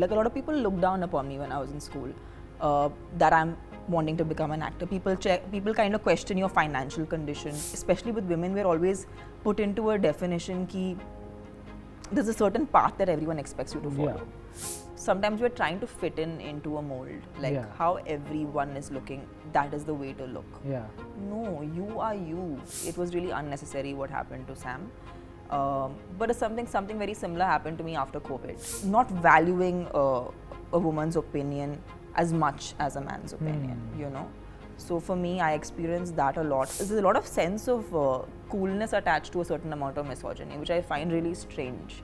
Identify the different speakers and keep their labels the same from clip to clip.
Speaker 1: Like a lot of people looked down upon me when I was in school, that I'm wanting to become an actor. People kind of question your financial condition. Especially with women, we're always put into a definition ki there's a certain path that everyone expects you to follow.
Speaker 2: Yeah.
Speaker 1: Sometimes we're trying to fit into a mold, like how everyone is looking, that is the way to look.
Speaker 2: Yeah.
Speaker 1: No, you are you. It was really unnecessary what happened to Sam. But something very similar happened to me after COVID. Not valuing a woman's opinion as much as a man's opinion, you know. So for me, I experienced that a lot. There's a lot of sense of coolness attached to a certain amount of misogyny, which I find really strange.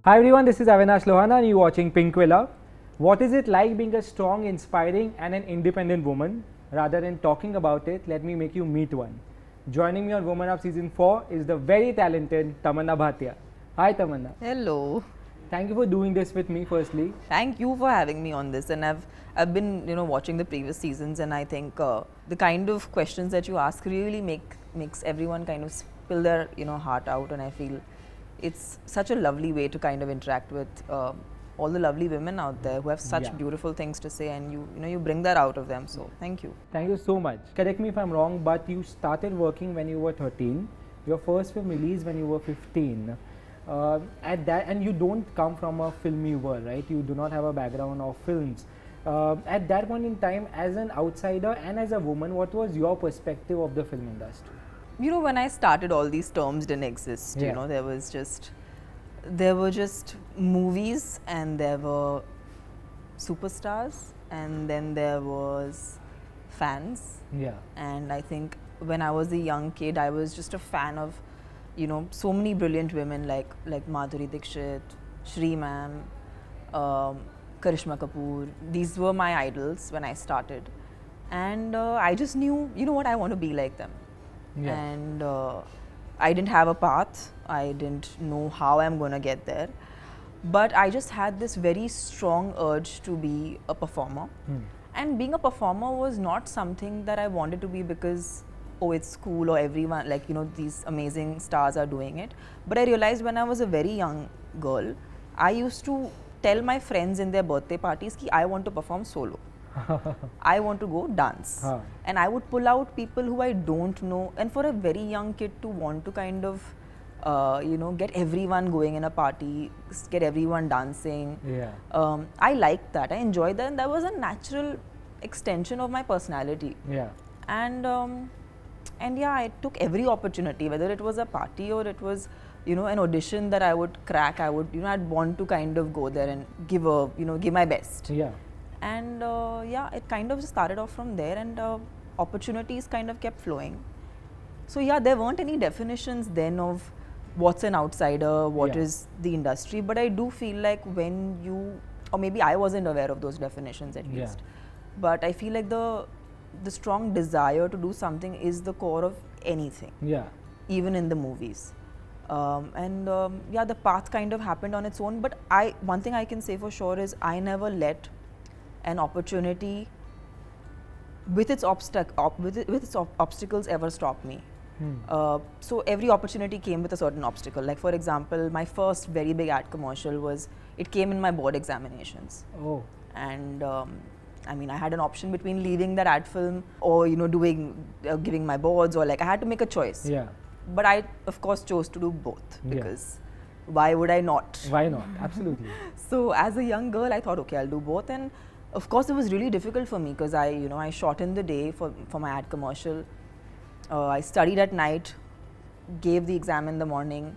Speaker 2: Hi everyone, this is Avinash Lohana and you're watching Pinkvilla. What is it like being a strong, inspiring and an independent woman? Rather than talking about it, let me make you meet one. Joining me on Woman Up Season 4 is the very talented Tamannaah Bhatia. Hi Tamannaah.
Speaker 1: Hello.
Speaker 2: Thank you for doing this with me firstly.
Speaker 1: Thank you for having me on this, and I've been watching the previous seasons, and I think the kind of questions that you ask really makes everyone kind of spill their heart out, and I feel it's such a lovely way to kind of interact with all the lovely women out there who have such beautiful things to say, and you bring that out of them. So thank you.
Speaker 2: Thank you so much. Correct me if I'm wrong, but you started working when you were 13. Your first film released when you were 15. And you don't come from a filmy world, right? You do not have a background of films. At that point in time, as an outsider and as a woman, what was your perspective of the film industry?
Speaker 1: When I started, all these terms didn't exist. There were just movies, and there were superstars, and then there was fans.
Speaker 2: Yeah.
Speaker 1: And I think when I was a young kid, I was just a fan of so many brilliant women like Madhuri Dixit, Shri ma'am, Karishma Kapoor. These were my idols when I started, and I just knew, what, I want to be like them.
Speaker 2: Yeah.
Speaker 1: And I didn't have a path. I didn't know how I'm going to get there, but I just had this very strong urge to be a performer. And being a performer was not something that I wanted to be because it's cool or everyone, these amazing stars are doing it. But I realized when I was a very young girl, I used to tell my friends in their birthday parties that I want to perform solo. I want to go dance. And I would pull out people who I don't know. And for a very young kid to want to kind of, get everyone going in a party, get everyone dancing. I liked that. I enjoyed that. And that was a natural extension of my personality. And I took every opportunity, whether it was a party or it was, an audition that I would crack. I'd want to kind of go there and give my best. And it kind of just started off from there, and opportunities kind of kept flowing. So there weren't any definitions then of what's an outsider, what is the industry, but I do feel like when or maybe I wasn't aware of those definitions at least. But I feel like the strong desire to do something is the core of anything, even in the movies. The path kind of happened on its own, but one thing I can say for sure is I never let an opportunity with its obstacles ever stop me. So every opportunity came with a certain obstacle. Like for example, my first very big ad commercial came in my board examinations. And I had an option between leaving that ad film or giving my boards, or I had to make a choice. But I of course chose to do both, because why would I not?
Speaker 2: Why not? Absolutely.
Speaker 1: So as a young girl, I thought, okay, I'll do both. And of course it was really difficult for me because I shot in the day for my ad commercial. I studied at night, gave the exam in the morning,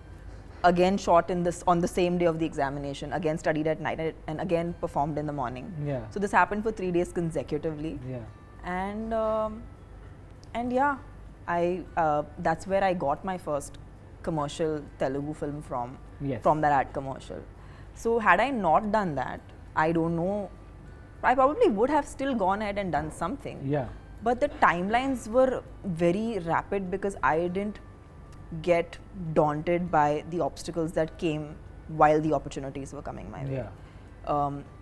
Speaker 1: again shot on the same day of the examination, again studied at night, and again performed in the morning. So this happened for 3 days consecutively. And that's where I got my first commercial Telugu film from that ad commercial. So had I not done that, I don't know, I probably would have still gone ahead and done something. But the timelines were very rapid because I didn't get daunted by the obstacles that came while the opportunities were coming my way.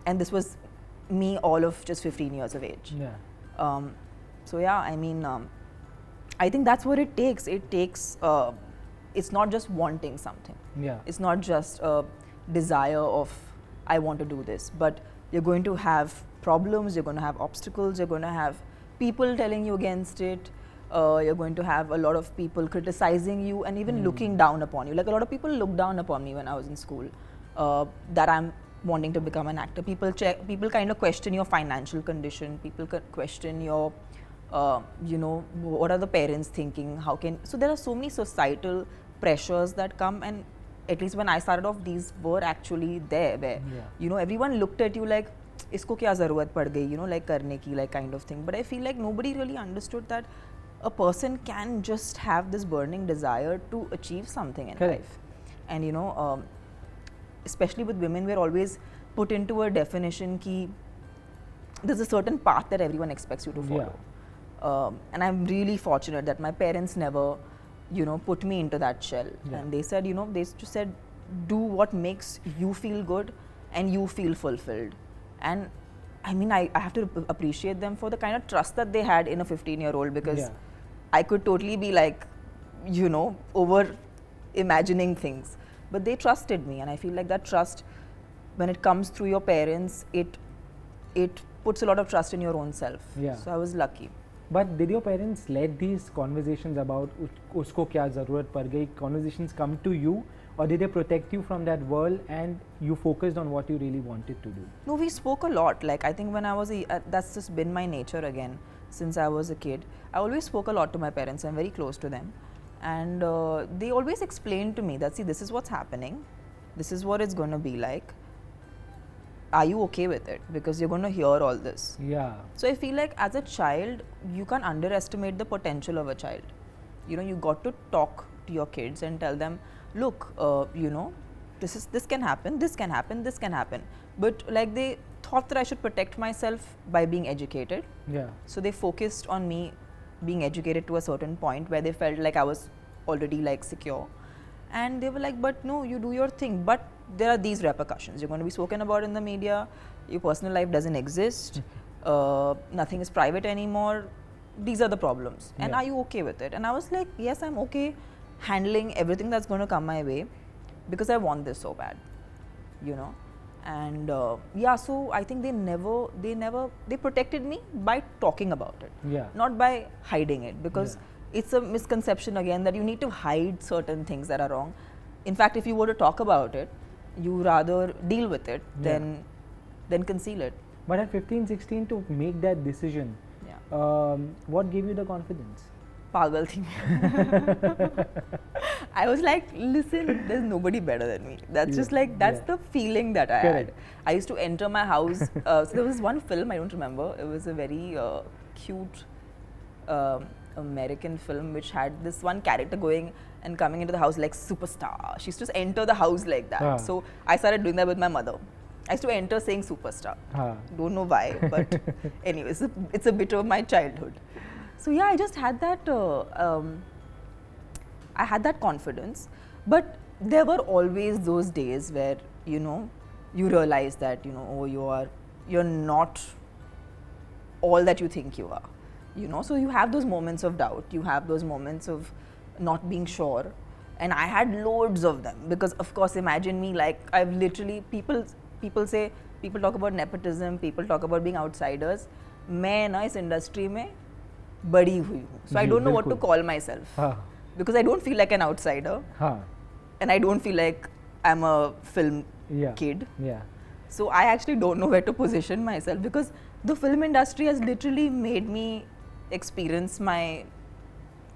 Speaker 1: And this was me all of just 15 years of age. So I think that's what it takes. It takes, it's not just wanting something.
Speaker 2: Yeah.
Speaker 1: It's not just a desire of, I want to do this, but you're going to have problems, you're going to have obstacles, you're going to have people telling you against it, you're going to have a lot of people criticizing you and even looking down upon you. Like a lot of people looked down upon me when I was in school, that I'm wanting to become an actor. People kind of question your financial condition, people question your, you know, what are the parents thinking, so there are so many societal pressures that come, and at least when I started off, these were actually there, where, you know, everyone looked at you like, isko kya zarurat pad gayi, you know, like karne ki, like kind of thing. But I feel like nobody really understood that a person can just have this burning desire to achieve something in life. And you know, especially with women, we're always put into a definition ki there's a certain path that everyone expects you to follow. And I'm really fortunate that my parents never, you know, put me into that shell. And they said, you know, they just said, do what makes you feel good and you feel fulfilled. And I mean, I have to appreciate them for the kind of trust that they had in a 15-year-old, because I could totally be like, you know, over imagining things. But they trusted me, and I feel like that trust, when it comes through your parents, it puts a lot of trust in your own self. So I was lucky.
Speaker 2: But did your parents let these conversations about usko kya zarurat pad gayi conversations come to you, or did they protect you from that world and you focused on what you really wanted to do?
Speaker 1: No, we spoke a lot. Like I think when I was that's just been my nature again since I was a kid. I always spoke a lot to my parents. I'm very close to them, and they always explained to me that, see, this is what's happening, this is what it's going to be like. Are you okay with it? Because you're going to hear all this. So I feel like as a child, you can't underestimate the potential of a child. You know, you got to talk to your kids and tell them, look, you know, this can happen, this can happen, this can happen. But like they thought that I should protect myself by being educated. So they focused on me being educated to a certain point where they felt like I was already like secure. And they were like, but no, you do your thing. But there are these repercussions. You're going to be spoken about in the media. Your personal life doesn't exist. Nothing is private anymore. These are the problems. And are you okay with it? And I was like, yes, I'm okay handling everything that's going to come my way, because I want this so bad, you know. And so I think they protected me by talking about it, not by hiding it, because it's a misconception again that you need to hide certain things that are wrong. In fact, if you were to talk about it, you rather deal with it than conceal it.
Speaker 2: But at 15, 16 to make that decision, what gave you the confidence?
Speaker 1: Pagal thi. I was like, listen, there's nobody better than me. That's just like, that's the feeling that I had. I used to enter my house. So there was one film, I don't remember. It was a very cute American film which had this one character going and coming into the house like superstar. She used to just enter the house like that. So I started doing that with my mother. I used to enter saying superstar. Don't know why, but anyways, it's a bit of my childhood. So yeah, I just had that, I had that confidence. But there were always those days where, you know, you realize that, you know, oh, you're not all that you think you are. You know, so you have those moments of doubt, you have those moments of not being sure, and I had loads of them, because of course, imagine me, like I've literally, people talk about nepotism, people talk about being outsiders. मैं ना इस industry में बड़ी हुई हूँ, so I don't know what to call myself, because I don't feel like an outsider, and I don't feel like I'm a film kid. So I actually don't know where to position myself, because the film industry has literally made me experience my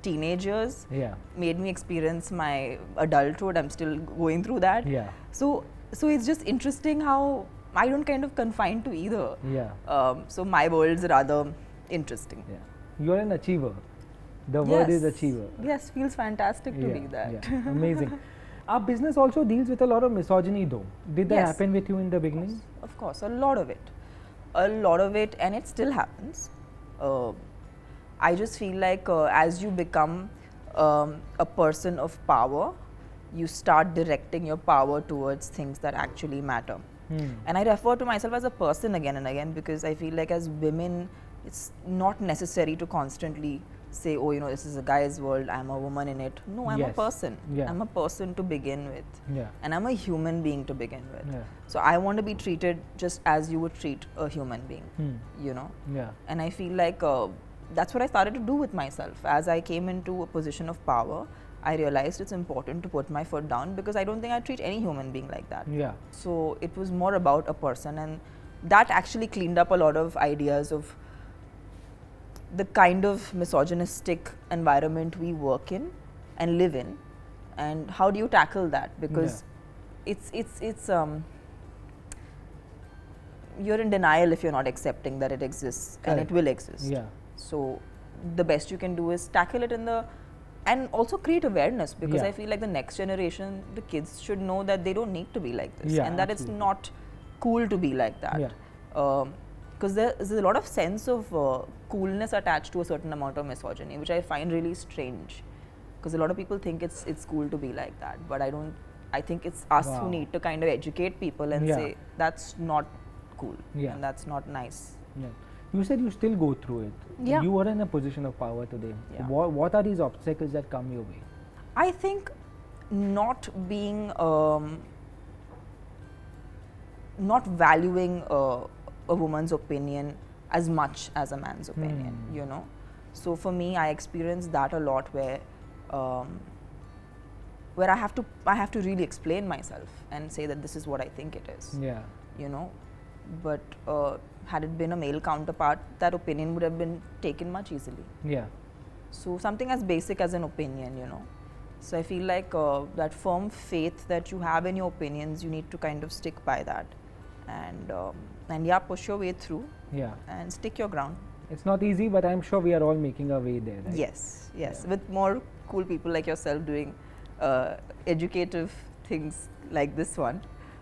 Speaker 1: teenage years, made me experience my adulthood. I'm still going through that. So it's just interesting how I don't kind of confine to either. So my world's rather interesting.
Speaker 2: You're an achiever. The word is achiever.
Speaker 1: Yes, feels fantastic to be that.
Speaker 2: Amazing. Our business also deals with a lot of misogyny though. Did that happen with you in the beginning?
Speaker 1: Of course, a lot of it, and it still happens. I just feel like as you become a person of power, you start directing your power towards things that actually matter. And I refer to myself as a person again and again, because I feel like as women, it's not necessary to constantly say, oh, you know, this is a guy's world, I'm a woman in it. No, I'm a
Speaker 2: Yes.
Speaker 1: person.
Speaker 2: Yeah.
Speaker 1: I'm a person to begin with.
Speaker 2: Yeah.
Speaker 1: And I'm a human being to begin with.
Speaker 2: Yeah.
Speaker 1: So I want to be treated just as you would treat a human being, you know.
Speaker 2: Yeah.
Speaker 1: And I feel like that's what I started to do with myself. As I came into a position of power, I realized it's important to put my foot down, because I don't think I treat any human being like that.
Speaker 2: Yeah.
Speaker 1: So it was more about a person, and that actually cleaned up a lot of ideas of the kind of misogynistic environment we work in and live in, and how do you tackle that, because it's you're in denial if you're not accepting that it exists.
Speaker 2: Correct.
Speaker 1: And it will exist.
Speaker 2: Yeah.
Speaker 1: So the best you can do is tackle it and also create awareness, because
Speaker 2: Yeah.
Speaker 1: I feel like the next generation, the kids should know that they don't need to be like this,
Speaker 2: Yeah,
Speaker 1: and that
Speaker 2: absolutely.
Speaker 1: it's not cool to be like that.
Speaker 2: Yeah.
Speaker 1: Because there's a lot of sense of coolness attached to a certain amount of misogyny, which I find really strange. Because a lot of people think it's cool to be like that, but I don't. I think it's us
Speaker 2: Wow.
Speaker 1: who need to kind of educate people and
Speaker 2: Yeah.
Speaker 1: say that's not cool,
Speaker 2: Yeah.
Speaker 1: and that's not nice.
Speaker 2: Yeah. You said you still go through it.
Speaker 1: Yeah.
Speaker 2: You are in a position of power today.
Speaker 1: Yeah.
Speaker 2: What are these obstacles that come your way?
Speaker 1: I think not being, not valuing a woman's opinion as much as a man's opinion, you know. So for me, I experienced that a lot, where I have to really explain myself and say that this is what I think it is,
Speaker 2: Yeah.
Speaker 1: you know. But had it been a male counterpart, that opinion would have been taken much easily.
Speaker 2: Yeah.
Speaker 1: So something as basic as an opinion, you know. So I feel like that firm faith that you have in your opinions, you need to kind of stick by that, and yeah, push your way through
Speaker 2: Yeah.
Speaker 1: and stick your ground.
Speaker 2: It's not easy, but I'm sure we are all making our way there. Right?
Speaker 1: Yes, yes.
Speaker 2: Yeah.
Speaker 1: With more cool people like yourself doing educative things like this one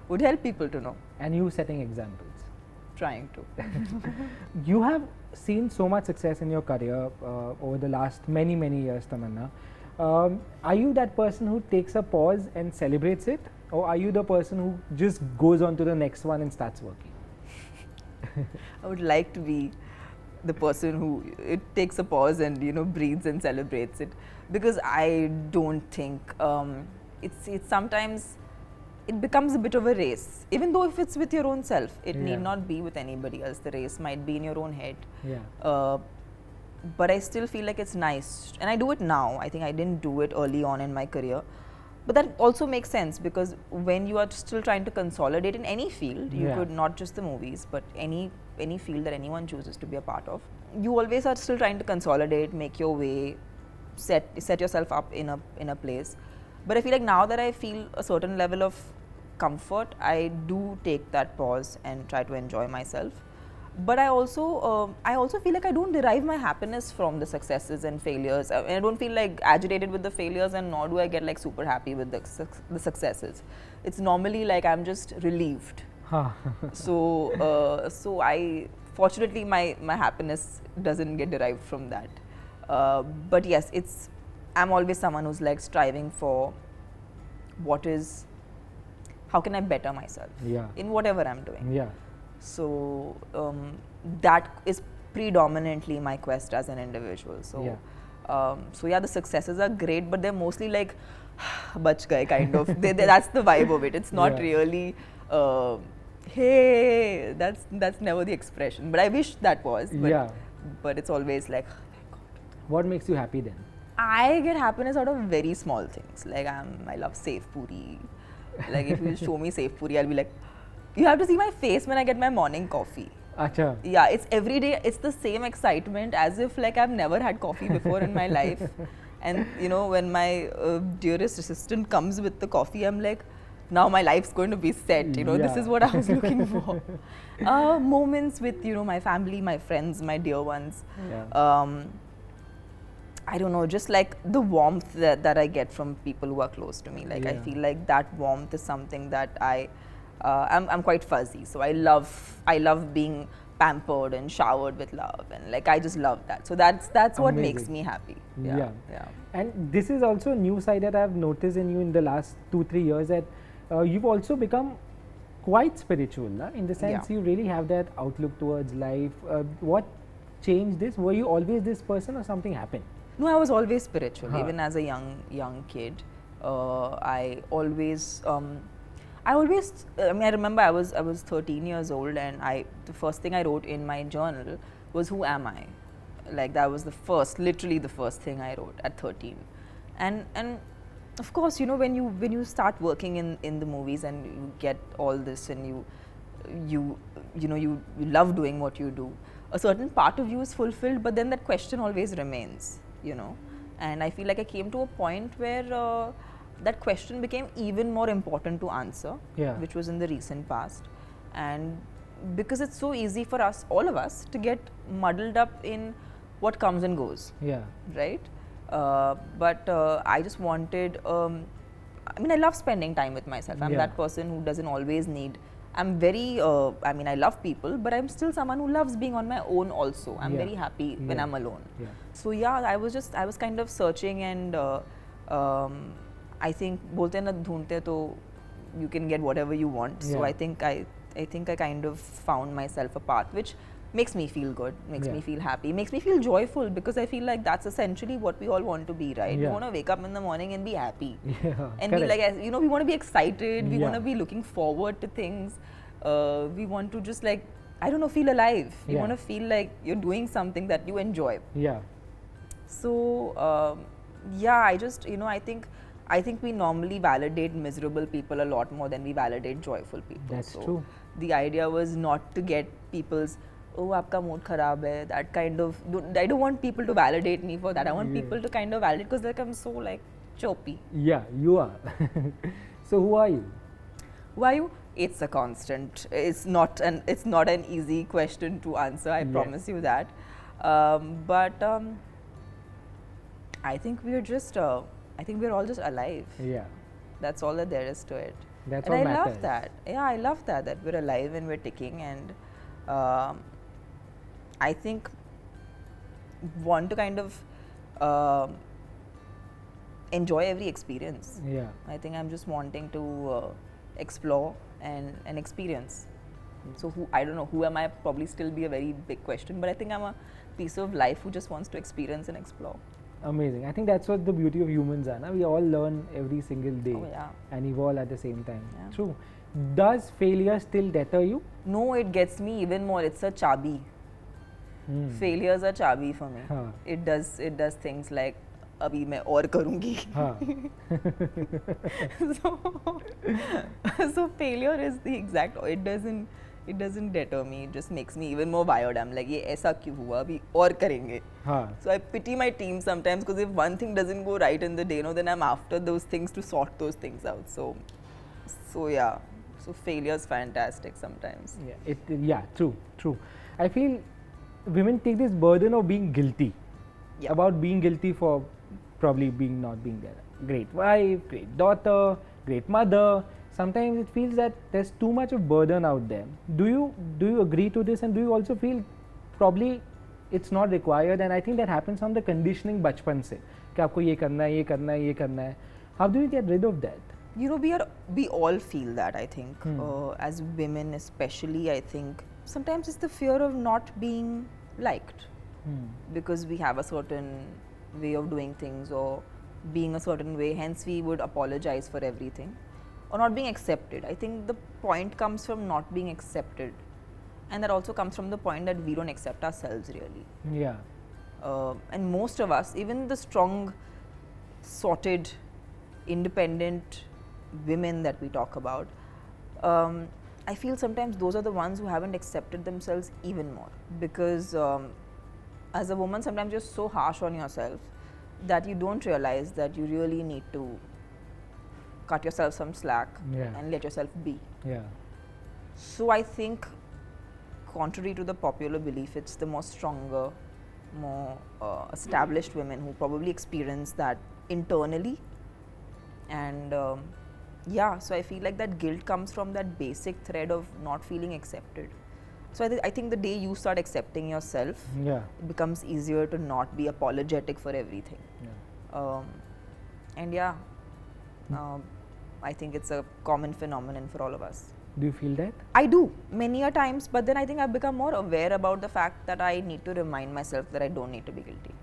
Speaker 1: would help people to know.
Speaker 2: And you setting examples.
Speaker 1: Trying to.
Speaker 2: You have seen so much success in your career over the last many years, Tamannaah. Are you that person who takes a pause and celebrates it, or are you the person who just goes on to the next one and starts working?
Speaker 1: I would like to be the person who it takes a pause and, you know, breathes and celebrates it, because I don't think it's sometimes it becomes a bit of a race, even though if it's with your own self, it
Speaker 2: Yeah.
Speaker 1: need not be with anybody else. The race might be in your own head.
Speaker 2: Yeah.
Speaker 1: But I still feel like it's nice, and I do it now. I think I didn't do it early on in my career, but that also makes sense, because when you are still trying to consolidate in any field, you
Speaker 2: Yeah.
Speaker 1: could, not just the movies, but any field that anyone chooses to be a part of, you always are still trying to consolidate, make your way, set yourself up in a place. But I feel like now that I feel a certain level of comfort, I do take that pause and try to enjoy myself. But I also feel like I don't derive my happiness from the successes and failures. I don't feel like agitated with the failures, and nor do I get like super happy with the successes. It's normally like I'm just relieved.
Speaker 2: Huh.
Speaker 1: So I fortunately my happiness doesn't get derived from that. But yes, I'm always someone who's like striving for how can I better myself
Speaker 2: Yeah.
Speaker 1: in whatever I'm doing.
Speaker 2: Yeah.
Speaker 1: So that is predominantly my quest as an individual. So
Speaker 2: Yeah.
Speaker 1: the successes are great, but they're mostly like bach gaye kind of. That's the vibe of it. It's not
Speaker 2: Yeah.
Speaker 1: really hey, that's never the expression. But I wish that was. But,
Speaker 2: Yeah.
Speaker 1: but it's always like,
Speaker 2: What makes you happy then?
Speaker 1: I get happiness out of very small things. Like I love Safe Puri. Like if you show me Safe Puri, I'll be like, you have to see my face when I get my morning coffee.
Speaker 2: Acha.
Speaker 1: Yeah, it's every day. It's the same excitement as if like I've never had coffee before in my life. And you know, when my dearest assistant comes with the coffee, I'm like, now my life's going to be set. You know, this
Speaker 2: Yeah.
Speaker 1: is what I was looking for. Moments with, you know, my family, my friends, my dear ones.
Speaker 2: Yeah.
Speaker 1: I don't know, just like the warmth that I get from people who are close to me. Like I
Speaker 2: Yeah.
Speaker 1: feel like that warmth is something that I'm quite fuzzy. So I love being pampered and showered with love, and like I just love that. So that's what makes
Speaker 2: Amazing.
Speaker 1: me happy.
Speaker 2: Yeah.
Speaker 1: Yeah.
Speaker 2: And this is also a new side that I've noticed in you in the last 2-3 years, that you've also become quite spiritual, in the sense
Speaker 1: Yeah.
Speaker 2: you really have that outlook towards life. What changed this? Were you always this person, or something happened?
Speaker 1: No, I was always spiritual.
Speaker 2: Huh.
Speaker 1: Even as a young kid, I always. I mean, I remember I was 13 years old, and the first thing I wrote in my journal was, "Who am I?" Like that was literally the first thing I wrote at 13, and of course, when you start working in the movies and you get all this, and you love doing what you do, a certain part of you is fulfilled, but then that question always remains, and I feel like I came to a point where that question became even more important to answer,
Speaker 2: Yeah.
Speaker 1: which was in the recent past. And because it's so easy for us, all of us, to get muddled up in what comes and goes,
Speaker 2: Yeah.
Speaker 1: right? But I just wanted, I mean, I love spending time with myself. I'm
Speaker 2: Yeah.
Speaker 1: that person who doesn't always need, I'm very, I mean, I love people, but I'm still someone who loves being on my own also. I'm
Speaker 2: Yeah.
Speaker 1: very happy when
Speaker 2: Yeah.
Speaker 1: I'm alone.
Speaker 2: Yeah.
Speaker 1: So yeah, I was kind of searching, and I think bolte na dhoonte to you can get whatever you want. So
Speaker 2: Yeah.
Speaker 1: I think I kind of found myself a path which makes me feel good, makes
Speaker 2: Yeah.
Speaker 1: me feel happy, makes me feel joyful, because I feel like that's essentially what we all want to be, right? We
Speaker 2: Yeah.
Speaker 1: want to wake up in the morning and be happy.
Speaker 2: Yeah.
Speaker 1: And
Speaker 2: Correct.
Speaker 1: be like, we want to be excited, we
Speaker 2: Yeah.
Speaker 1: want to be looking forward to things, we want to just like, I don't know, feel alive. We
Speaker 2: Yeah.
Speaker 1: want to feel like you're doing something that you enjoy.
Speaker 2: Yeah.
Speaker 1: So yeah, I think we normally validate miserable people a lot more than we validate joyful people.
Speaker 2: That's
Speaker 1: so
Speaker 2: true.
Speaker 1: The idea was not to get people's, oh, aapka mood kharab hai, that kind of. I don't want people to validate me for that. I want
Speaker 2: Yeah.
Speaker 1: people to kind of validate, because like I'm so like choppy.
Speaker 2: Yeah, you are. So who are you?
Speaker 1: Who are you? It's a constant. It's not an easy question to answer. I
Speaker 2: Yeah.
Speaker 1: promise you that. But I think we're just. I think we're all just alive.
Speaker 2: Yeah.
Speaker 1: That's all that there is to it.
Speaker 2: That's
Speaker 1: And
Speaker 2: what
Speaker 1: I
Speaker 2: matters.
Speaker 1: love that. Yeah, I love that we're alive and we're ticking, and I think want to kind of enjoy every experience.
Speaker 2: Yeah.
Speaker 1: I think I'm just wanting to explore and experience. So I don't know, who am I? Probably still be a very big question, but I think I'm a piece of life who just wants to experience and explore.
Speaker 2: Amazing. I think that's what the beauty of humans are. Na? We all learn every single day
Speaker 1: Oh yeah.
Speaker 2: and evolve at the same time.
Speaker 1: Yeah.
Speaker 2: True. Does failure still deter you?
Speaker 1: No, it gets me even more. It's a chabi.
Speaker 2: Hmm.
Speaker 1: Failures are chabi for me.
Speaker 2: Huh.
Speaker 1: It does things like अभी मैं और करूँगी.
Speaker 2: Huh.
Speaker 1: So failure is the exact. It doesn't deter me. It just makes me even more wired. I'm like, ये ऐसा क्यों हुआ? अभी और करेंगे.
Speaker 2: Huh.
Speaker 1: So I pity my team sometimes, because if one thing doesn't go right in the day, then I'm after those things to sort those things out. So yeah. So failure is fantastic sometimes.
Speaker 2: Yeah. True. I feel women take this burden of being guilty.
Speaker 1: Yeah.
Speaker 2: About being guilty for probably not being there. Great wife, great daughter, great mother. Sometimes it feels that there's too much of burden out there. Do you agree to this, and do you also feel probably it's not required? And I think that happens from the conditioning बचपन से कि आपको ये करना है, ये करना है, ये करना है. How do you get rid of that?
Speaker 1: We all feel that, I think. As women especially, I think sometimes it's the fear of not being liked, because we have a certain way of doing things or being a certain way, hence we would apologize for everything, or not being accepted. I think the point comes from not being accepted, and that also comes from the point that we don't accept ourselves really.
Speaker 2: Yeah.
Speaker 1: And most of us, even the strong, sorted, independent women that we talk about, I feel sometimes those are the ones who haven't accepted themselves even more, because as a woman sometimes you're so harsh on yourself that you don't realize that you really need to cut yourself some slack
Speaker 2: Yeah.
Speaker 1: and let yourself be.
Speaker 2: Yeah.
Speaker 1: So I think, contrary to the popular belief, it's the more stronger, more established women who probably experience that internally. And yeah, so I feel like that guilt comes from that basic thread of not feeling accepted. So I think the day you start accepting yourself,
Speaker 2: Yeah.
Speaker 1: it becomes easier to not be apologetic for everything.
Speaker 2: Yeah.
Speaker 1: And yeah, I think it's a common phenomenon for all of us.
Speaker 2: Do you feel that?
Speaker 1: I do, many a times, but then I think I've become more aware about the fact that I need to remind myself that I don't need to be guilty.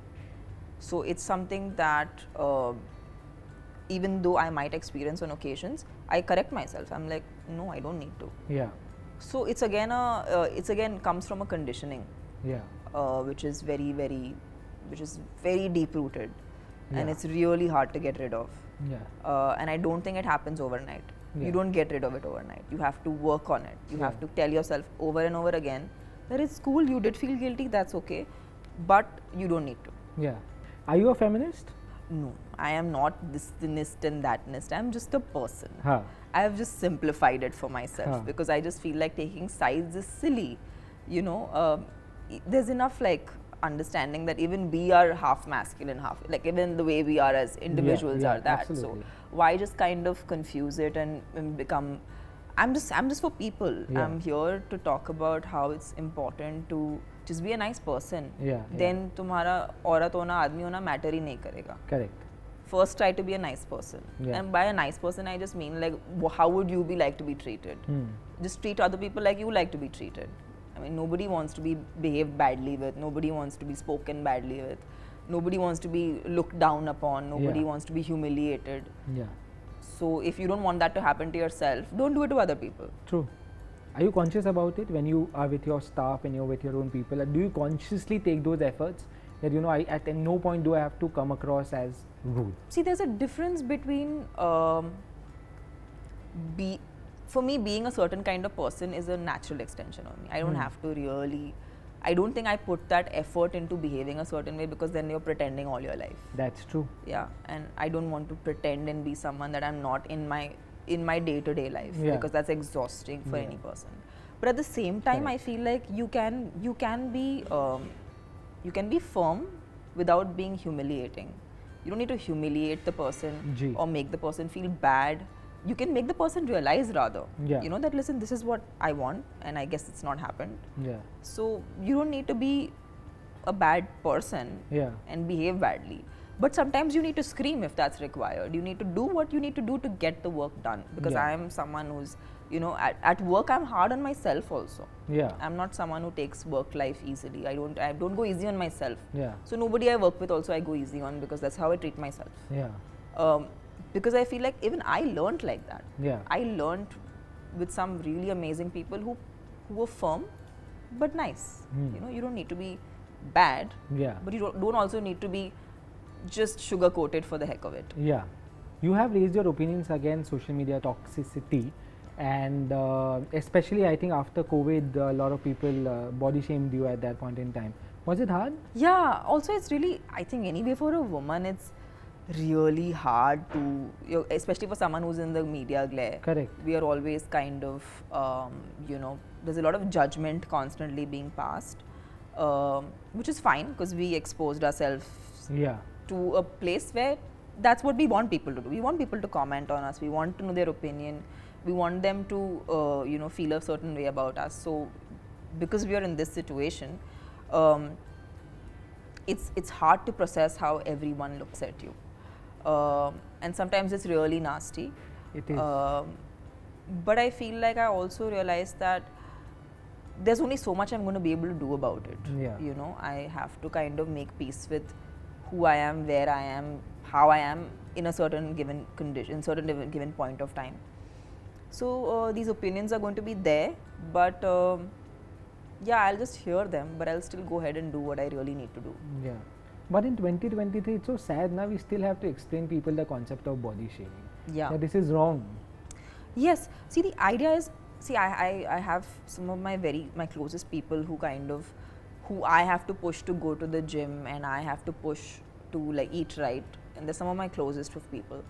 Speaker 1: So it's something that even though I might experience on occasions, I correct myself. I'm like, no, I don't need to.
Speaker 2: Yeah.
Speaker 1: So it's again comes from a conditioning,
Speaker 2: Yeah.
Speaker 1: which is very deep rooted, and
Speaker 2: Yeah.
Speaker 1: it's really hard to get rid of.
Speaker 2: Yeah.
Speaker 1: And I don't think it happens overnight.
Speaker 2: Yeah.
Speaker 1: You don't get rid of it overnight. You have to work on it. You have
Speaker 2: Yeah.
Speaker 1: to tell yourself over and over again that it's cool, you did feel guilty, that's okay, but you don't need to.
Speaker 2: Yeah. Are you a feminist?
Speaker 1: No, I am not this nist and that nist. I'm just a person.
Speaker 2: Huh.
Speaker 1: I have just simplified it for myself
Speaker 2: Huh.
Speaker 1: because I just feel like taking sides is silly. You know, there's enough like understanding that even we are half masculine, half like even the way we are as individuals
Speaker 2: yeah,
Speaker 1: are that.
Speaker 2: absolutely.
Speaker 1: So why just kind of confuse it and become? I'm just for people.
Speaker 2: Yeah.
Speaker 1: I'm here to talk about how it's important to just be a nice person.
Speaker 2: Yeah,
Speaker 1: Then तुम्हारा औरत होना आदमी होना matter ही नहीं करेगा.
Speaker 2: Correct.
Speaker 1: First try to be a nice person.
Speaker 2: Yeah.
Speaker 1: And by a nice person I just mean like how would you be like to be treated? Just treat other people like you like to be treated. I mean, nobody wants to be behaved badly with, nobody wants to be spoken badly with, nobody wants to be looked down upon, nobody
Speaker 2: Yeah.
Speaker 1: wants to be humiliated.
Speaker 2: Yeah.
Speaker 1: So if you don't want that to happen to yourself, don't do it to other people.
Speaker 2: True. Are you conscious about it when you are with your staff and you're with your own people? Do you consciously take those efforts that, you know, at no point do I have to come across as rude?
Speaker 1: See, there's a difference between for me, being a certain kind of person is a natural extension of me. I don't have to really, I don't think I put that effort into behaving a certain way because then you're pretending all your life.
Speaker 2: That's true.
Speaker 1: Yeah, and I don't want to pretend and be someone that I'm not in my day-to-day life because that's exhausting for any person. But at the same time, I feel like you can be firm without being humiliating. You don't need to humiliate the person or make the person feel bad. You can make the person realize rather, you know, that listen, this is what I want and I guess it's not happened.
Speaker 2: Yeah.
Speaker 1: So you don't need to be a bad person and behave badly. But sometimes you need to scream if that's required. You need to do what you need to do to get the work done. Because I am someone who's, you know, at work I'm hard on myself also.
Speaker 2: Yeah.
Speaker 1: I'm not someone who takes work life easily. I don't go easy on myself.
Speaker 2: Yeah.
Speaker 1: So nobody I work with also I go easy on because that's how I treat myself.
Speaker 2: Yeah.
Speaker 1: Because I feel like even I learned like that.
Speaker 2: Yeah.
Speaker 1: I learned with some really amazing people who were firm but nice. You know, you don't need to be bad.
Speaker 2: Yeah.
Speaker 1: But you don't also need to be just sugar coated for the heck of it.
Speaker 2: Yeah. You have raised your opinions against social media toxicity, and especially I think after COVID, a lot of people body shamed you at that point in time. Was it hard?
Speaker 1: Yeah. Also, it's really, I think anyway for a woman, it's really hard to, you know, especially for someone who's in the media glare.
Speaker 2: Correct.
Speaker 1: We are always kind of, you know, there's a lot of judgment constantly being passed, which is fine because we exposed ourselves to a place where that's what we want people to do. We want people to comment on us. We want to know their opinion. We want them to, you know, feel a certain way about us. So, because we are in this situation, it's hard to process how everyone looks at you. And sometimes it's really nasty.
Speaker 2: It is.
Speaker 1: But I feel like I also realized that there's only so much I'm going to be able to do about it.
Speaker 2: Yeah.
Speaker 1: You know, I have to kind of make peace with who I am, where I am, how I am in a certain given condition, certain given point of time. So these opinions are going to be there, but yeah, I'll just hear them, but I'll still go ahead and do what I really need to do.
Speaker 2: Yeah. But in 2023, it's so sad now we still have to explain people the concept of body shaming.
Speaker 1: Yeah.
Speaker 2: That this is wrong.
Speaker 1: Yes. See, the idea is, see, I have some of my closest people who who I have to push to go to the gym and I have to push to like eat right. And they're some of my closest of people.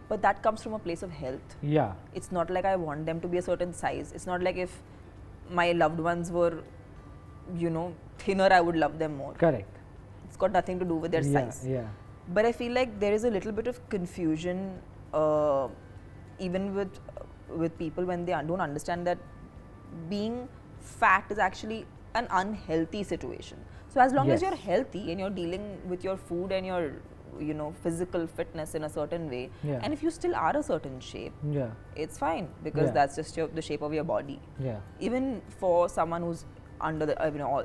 Speaker 1: But that comes from a place of health.
Speaker 2: Yeah.
Speaker 1: It's not like I want them to be a certain size. It's not like if my loved ones were, you know, thinner, I would love them more.
Speaker 2: Correct.
Speaker 1: It's got nothing to do with their size.
Speaker 2: Yeah.
Speaker 1: But I feel like there is a little bit of confusion even with people when they don't understand that being fat is actually an unhealthy situation. So as long as you're healthy and you're dealing with your food and your, you know, physical fitness in a certain way, and if you still are a certain shape, it's fine because that's just the shape of your body.
Speaker 2: Yeah.
Speaker 1: Even for someone who's under the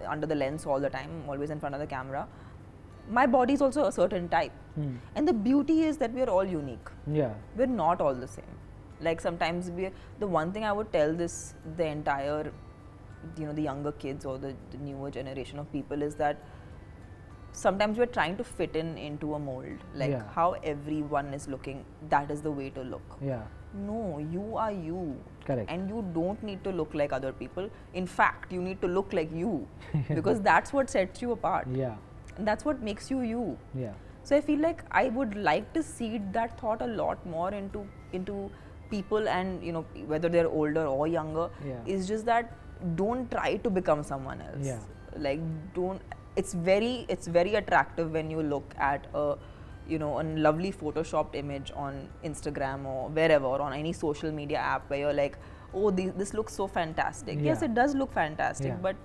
Speaker 1: under the lens all the time, always in front of the camera, my body is also a certain type. And the beauty is that we are all unique.
Speaker 2: Yeah.
Speaker 1: We're not all the same. Like sometimes the one thing I would tell the entire, the younger kids or the newer generation of people is that sometimes we're trying to fit into a mold, like
Speaker 2: Yeah.
Speaker 1: how everyone is looking, that is the way to look.
Speaker 2: Yeah.
Speaker 1: No, you are you.
Speaker 2: Correct.
Speaker 1: And you don't need to look like other people. In fact, you need to look like you because that's what sets you apart.
Speaker 2: Yeah.
Speaker 1: And that's what makes you you.
Speaker 2: Yeah.
Speaker 1: So I feel like I would like to seed that thought a lot more into people, and whether they're older or younger.
Speaker 2: Yeah.
Speaker 1: Is just that don't try to become someone else.
Speaker 2: Yeah.
Speaker 1: Like don't. It's very attractive when you look at a lovely photoshopped image on Instagram or wherever, or on any social media app where you're like, oh, this looks so fantastic. Yes,
Speaker 2: Yeah.
Speaker 1: it does look fantastic,
Speaker 2: Yeah.
Speaker 1: but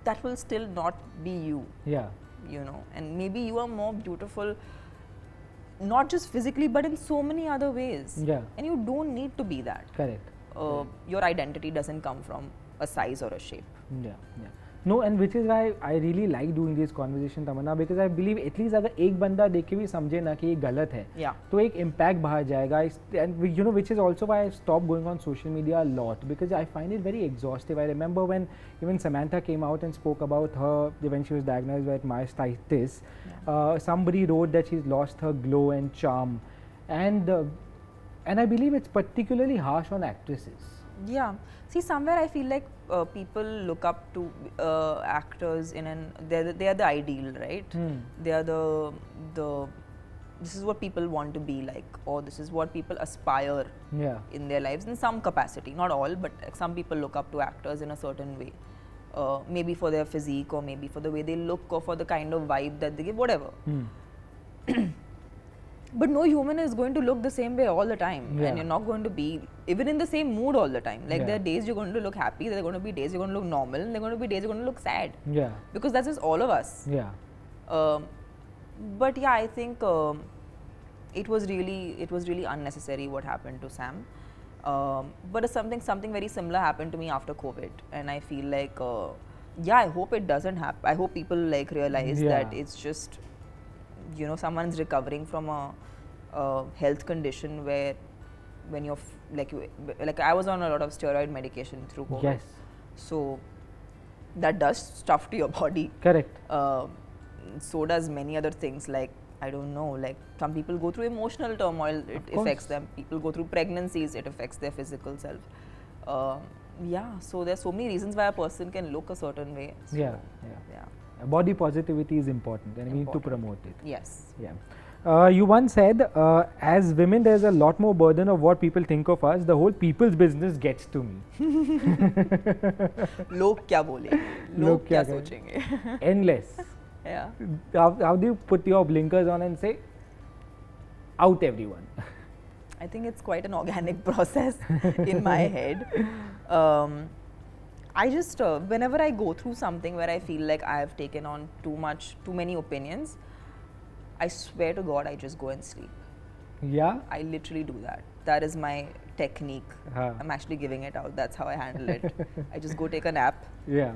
Speaker 1: that will still not be you.
Speaker 2: Yeah.
Speaker 1: And maybe you are more beautiful, not just physically, but in so many other ways.
Speaker 2: Yeah.
Speaker 1: And you don't need to be that.
Speaker 2: Correct.
Speaker 1: Your identity doesn't come from a size or a shape.
Speaker 2: Yeah. Yeah. No, and which is why I really like doing this conversation, Tamannaah, because I believe at least अगर एक बंदा देख के भी समझे ना कि ये गलत है,
Speaker 1: Yeah.
Speaker 2: तो एक impact बाहर जाएगा. And which is also why I stopped going on social media a lot, because I find it very exhaustive. I remember when even Samantha came out and spoke about her when she was diagnosed with myositis. Somebody wrote that she's lost her glow and charm, and I believe it's particularly harsh on actresses.
Speaker 1: Yeah. See, somewhere I feel like people look up to actors they are the ideal, right? They are the this is what people want to be like, or this is what people aspire
Speaker 2: Yeah.
Speaker 1: in their lives in some capacity. Not all, but some people look up to actors in a certain way. Maybe for their physique, or maybe for the way they look, or for the kind of vibe that they give, whatever. But no human is going to look the same way all the time.
Speaker 2: Yeah.
Speaker 1: And you're not going to be even in the same mood all the time. Like
Speaker 2: Yeah.
Speaker 1: there are days you're going to look happy, there are going to be days you're going to look normal, and there are going to be days you're going to look sad.
Speaker 2: Yeah.
Speaker 1: Because that's just all of us.
Speaker 2: Yeah.
Speaker 1: But yeah, I think it was really unnecessary what happened to Sam. But something very similar happened to me after COVID, and I feel like I hope it doesn't happen. I hope people like realize that it's just someone's recovering from a health condition where when you're like I was on a lot of steroid medication through COVID.
Speaker 2: Yes.
Speaker 1: So that does stuff to your body.
Speaker 2: Correct.
Speaker 1: So does many other things, like I don't know, like some people go through emotional turmoil, it affects them. People go through pregnancies, it affects their physical self. So there's so many reasons why a person can look a certain way. So,
Speaker 2: Yeah. Body positivity is important, and we need to promote it.
Speaker 1: Yes.
Speaker 2: Yeah. You once said, as women, there's a lot more burden of what people think of us. The whole people's business gets to me.
Speaker 1: लोग क्या बोलेंगे? लोग क्या सोचेंगे?
Speaker 2: Endless.
Speaker 1: Yeah.
Speaker 2: How do you put your blinkers on and say, out everyone?
Speaker 1: I think it's quite an organic process in my head. I just, whenever I go through something where I feel like I have taken on too many opinions, I swear to God, I just go and sleep.
Speaker 2: Yeah?
Speaker 1: I literally do that. That is my technique. I'm actually giving it out. That's how I handle it. I just go take a nap.
Speaker 2: Yeah.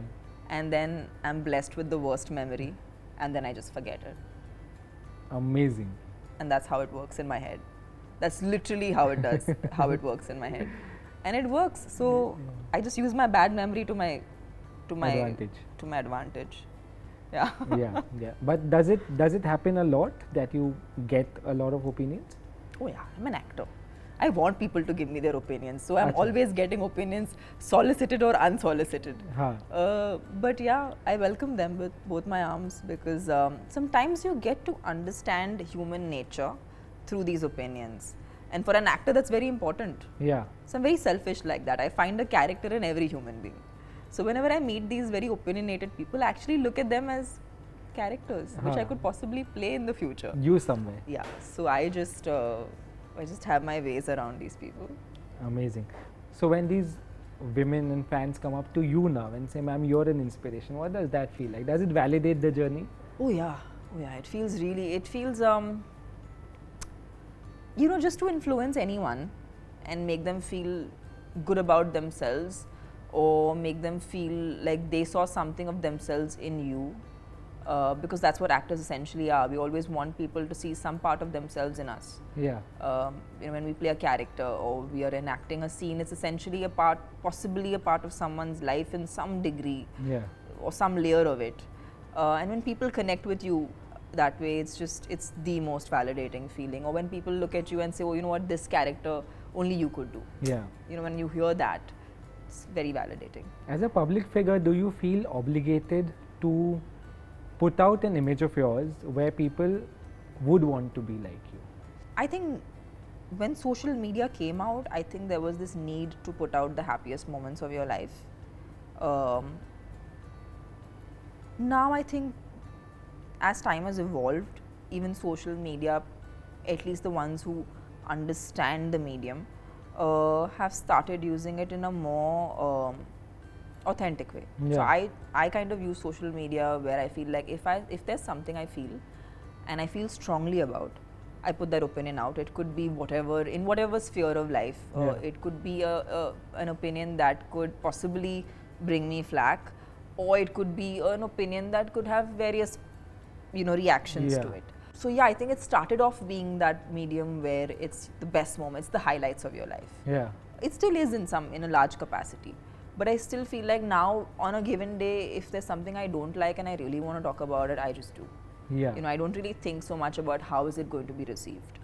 Speaker 1: And then I'm blessed with the worst memory. And then I just forget it.
Speaker 2: Amazing.
Speaker 1: And that's how it works in my head. That's literally how it does, how it works in my head. And it works. So I just use my bad memory to my advantage. Yeah.
Speaker 2: Yeah. But does it happen a lot that you get a lot of opinions?
Speaker 1: Oh yeah, I'm an actor. I want people to give me their opinions. So I'm
Speaker 2: Achha.
Speaker 1: always getting opinions, solicited or unsolicited.
Speaker 2: Huh.
Speaker 1: But yeah, I welcome them with both my arms, because sometimes you get to understand human nature through these opinions. And for an actor, that's very important.
Speaker 2: Yeah.
Speaker 1: So I'm very selfish like that. I find a character in every human being. So whenever I meet these very opinionated people, I actually look at them as characters, which I could possibly play in the future.
Speaker 2: You somewhere.
Speaker 1: Yeah. So I just have my ways around these people.
Speaker 2: Amazing. So when these women and fans come up to you now and say, ma'am, you're an inspiration, what does that feel like? Does it validate the journey?
Speaker 1: Oh yeah. It feels just to influence anyone and make them feel good about themselves, or make them feel like they saw something of themselves in you. because that's what actors essentially are. We always want people to see some part of themselves in us.
Speaker 2: Yeah.
Speaker 1: When we play a character or we are enacting a scene, it's essentially a part, possibly a part of someone's life in some degree,
Speaker 2: Yeah.
Speaker 1: or some layer of it. And when people connect with you that way, it's the most validating feeling. Or when people look at you and say, oh, you know what, this character only you could do.
Speaker 2: Yeah.
Speaker 1: When you hear that, it's very validating.
Speaker 2: As a public figure, do you feel obligated to put out an image of yours where people would want to be like you?
Speaker 1: I think when social media came out, I think there was this need to put out the happiest moments of your life. Now I think as time has evolved, even social media, at least the ones who understand the medium, have started using it in a more authentic way. So I kind of use social media where I feel like if there's something I feel and I feel strongly about, I put that opinion out. It could be in whatever sphere of life. It could be an opinion that could possibly bring me flack, or it could be an opinion that could have various reactions to it. So yeah, I think it started off being that medium where it's the best moments, the highlights of your life.
Speaker 2: Yeah.
Speaker 1: It still is in a large capacity. But I still feel like now, on a given day, if there's something I don't like and I really want to talk about it, I just do.
Speaker 2: Yeah.
Speaker 1: I don't really think so much about how is it going to be received.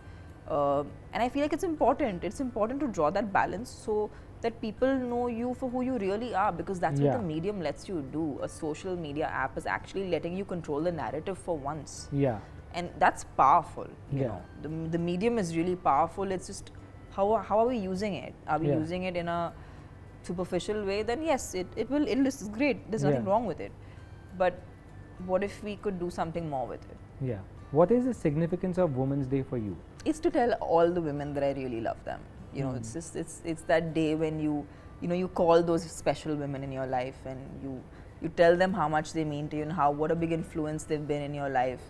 Speaker 1: And I feel like it's important. It's important to draw that balance so that people know you for who you really are, because that's what the medium lets you do. A social media app is actually letting you control the narrative for once.
Speaker 2: Yeah.
Speaker 1: And that's powerful. You know, the medium is really powerful. It's just how are we using it? Are we using it in a superficial way? Then yes, this is great. There's nothing wrong with it. But what if we could do something more with it?
Speaker 2: Yeah. What is the significance of Women's Day for you?
Speaker 1: It's to tell all the women that I really love them. It's just it's that day when you call those special women in your life and you tell them how much they mean to you and what a big influence they've been in your life,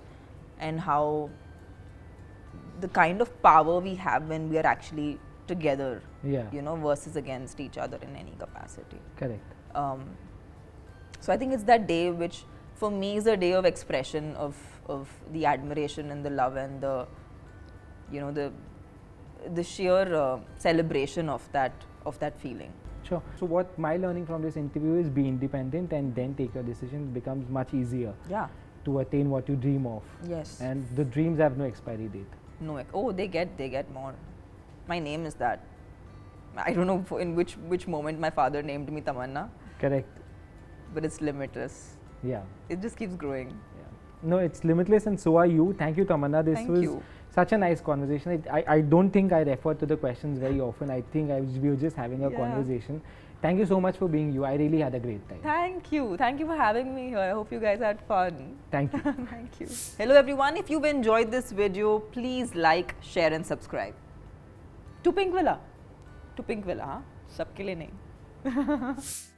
Speaker 1: and how the kind of power we have when we are actually together, versus against each other in any capacity.
Speaker 2: Correct.
Speaker 1: So I think it's that day which for me is a day of expression of the admiration and the love and the sheer celebration of that feeling.
Speaker 2: Sure. So what my learning from this interview is, be independent and then take your decisions becomes much easier.
Speaker 1: Yeah.
Speaker 2: To attain what you dream of.
Speaker 1: Yes.
Speaker 2: And the dreams have no expiry date.
Speaker 1: No. Oh, they get more. My name is that. I don't know in which moment my father named me Tamannaah.
Speaker 2: Correct.
Speaker 1: But it's limitless.
Speaker 2: Yeah.
Speaker 1: It just keeps growing.
Speaker 2: Yeah. No, it's limitless, and so are you. Thank you, Tamannaah. This was such a nice conversation. I don't think I refer to the questions very often. I think we were just having a conversation. Thank you so much for being you. I really had a great time.
Speaker 1: Thank you. Thank you for having me here. I hope you guys had fun.
Speaker 2: Thank you.
Speaker 1: Thank you. Hello everyone. If you've enjoyed this video, please like, share and subscribe. To Pinkvilla. To Pinkvilla, huh? Sabke liye nahi.